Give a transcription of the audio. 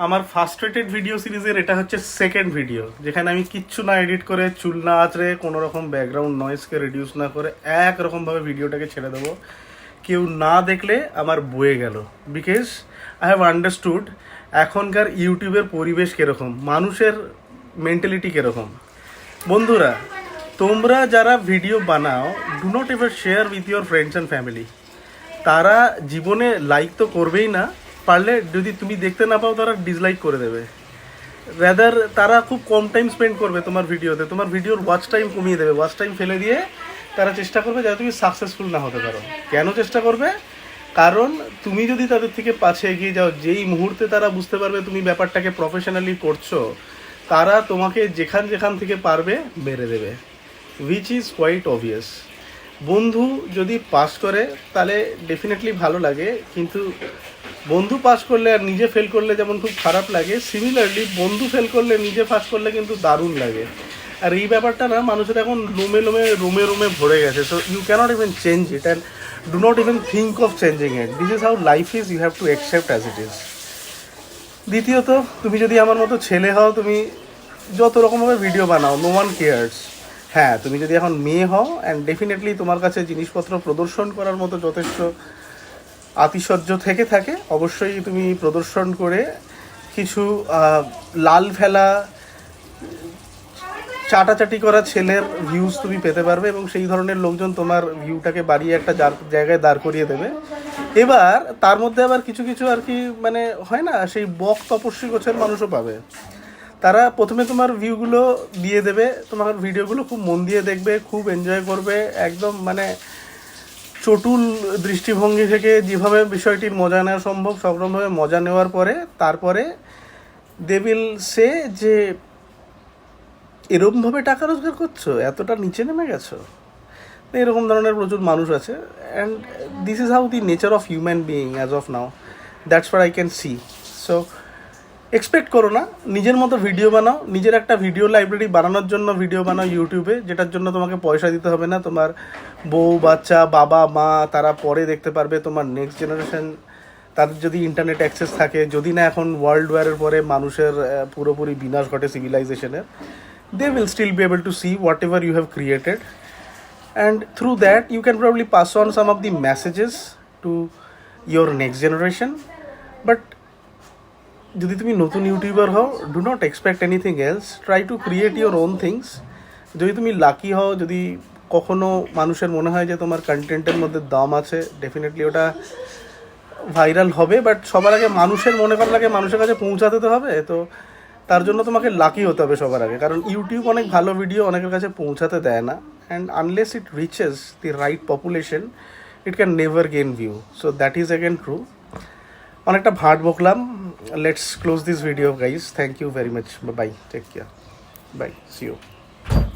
আমার frustrated video সিরিজের এটা হচ্ছে সেকেন্ড ভিডিও, যেখানে আমি কিচ্ছু না এডিট করে, চুল না আঁচড়ে, কোনো রকম ব্যাকগ্রাউন্ড নয়েজকে রিডিউস না করে একরকমভাবে ভিডিওটাকে ছেড়ে দেবো। কেউ না দেখলে আমার বয়ে গেল, বিকজ আই হ্যাভ আন্ডারস্টুড এখনকার ইউটিউবের পরিবেশ কীরকম, মানুষের মেন্টালিটি কীরকম। বন্ধুরা, তোমরা যারা ভিডিও বানাও, do not ever share with your friends and family. তারা জীবনে লাইক তো করবেই না, পারলে যদি তুমি দেখতে না পাও তারা ডিসলাইক করে দেবে। রাদার তারা খুব কম টাইম স্পেন্ড করবে তোমার ভিডিওতে, তোমার ভিডিওর ওয়াচ টাইম কমিয়ে দেবে, ওয়াচ টাইম ফেলে দিয়ে তারা চেষ্টা করবে যাতে তুমি সাকসেসফুল না হতে পারো। কেন চেষ্টা করবে? কারণ তুমি যদি তাদের থেকে পাছে এগিয়ে যাও, যেই মুহূর্তে তারা বুঝতে পারবে তুমি ব্যাপারটাকে প্রফেশনালি করছো, তারা তোমাকে যেখান যেখান থেকে পারবে মেরে দেবে, উইচ ইজ কোয়াইট অবভিয়াস। বন্ধু যদি পাস করে তাহলে ডেফিনেটলি ভালো লাগে, কিন্তু বন্ধু পাস করলে আর নিজে ফেল করলে যেমন খুব খারাপ লাগে, সিমিলারলি বন্ধু ফেল করলে নিজে পাস করলে কিন্তু দারুণ লাগে। আর এই ব্যাপারটা না মানুষের এখন রোমে রোমে ভরে গেছে। So you cannot even change it and do not even think of changing it. This is how life is, you have to accept as it is. দ্বিতীয়ত, তুমি যদি আমার মতো ছেলে হও, তুমি যত রকমভাবে ভিডিও বানাও, নো ওয়ান কেয়ার্স। হ্যাঁ, তুমি যদি এখন মেয়ে হও অ্যান্ড ডেফিনেটলি তোমার কাছে জিনিসপত্র প্রদর্শন করার মতো যথেষ্ট আতিশয্য থেকে থাকে, অবশ্যই তুমি প্রদর্শন করে কিছু লাল ফেলা চাটাচাটি করা ছেলের ভিউজ তুমি পেতে পারবে, এবং সেই ধরনের লোকজন তোমার ভিউটাকে বাড়িয়ে একটা জায়গায় দাঁড় করিয়ে দেবে। এবার তার মধ্যে আবার কিছু কিছু আর কি মানে হয় না, সেই বক তপস্বী গোছের মানুষও পাবে। তারা প্রথমে তোমার ভিউগুলো দিয়ে দেবে, তোমার ভিডিওগুলো খুব মন দিয়ে দেখবে, খুব এনজয় করবে, একদম মানে চটুল দৃষ্টিভঙ্গি থেকে যেভাবে বিষয়টির মজা নেওয়া সম্ভব সবরকমভাবে মজা নেওয়ার পরে তারপরে দে উইল সে যে এরকমভাবে টাকা রোজগার করছো, এতটা নিচে নেমে গেছো। এরকম ধরনের প্রচুর মানুষ আছে, and this is how the nature of human being as of now, that's what I can see. So expect করো না, নিজের মতো ভিডিও বানাও, নিজের একটা ভিডিও লাইব্রেরি বানানোর জন্য ভিডিও বানাও ইউটিউবে, যেটার জন্য তোমাকে পয়সা দিতে হবে না। তোমার বউ বাচ্চা, বাবা মা, তারা পরে দেখতে পারবে। তোমার নেক্সট জেনারেশন, তাদের যদি ইন্টারনেট অ্যাক্সেস থাকে, যদি না এখন ওয়ার্ল্ড ওয়ারের পরে মানুষের পুরোপুরি বিনাশ ঘটে সিভিলাইজেশনের, they will still be able to see whatever you have created, and through that you can probably pass on some of the messages to your next generation. But যদি তুমি নতুন ইউটিউবার হও, do not expect anything else, try to create your own things. যদি তুমি lucky হও, যদি কখনো মানুষের মনে হয় যে তোমার কন্টেন্টের মধ্যে দম আছে, ডেফিনেটলি ওটা ভাইরাল হবে। বাট সবার আগে মানুষের মনে করার আগে মানুষের কাছে পৌঁছাতে তো হবে, তো তার জন্য তোমাকে লাকি হতে হবে সবার আগে। কারণ ইউটিউব অনেক ভালো ভিডিও অনেকের কাছে পৌঁছাতে দেয় না, and unless it reaches the right population, it can never gain view. So that is again true. অনেকটা ভাট বকলাম, let's close this video guys. Thank you very much, bye, take care, bye, see you.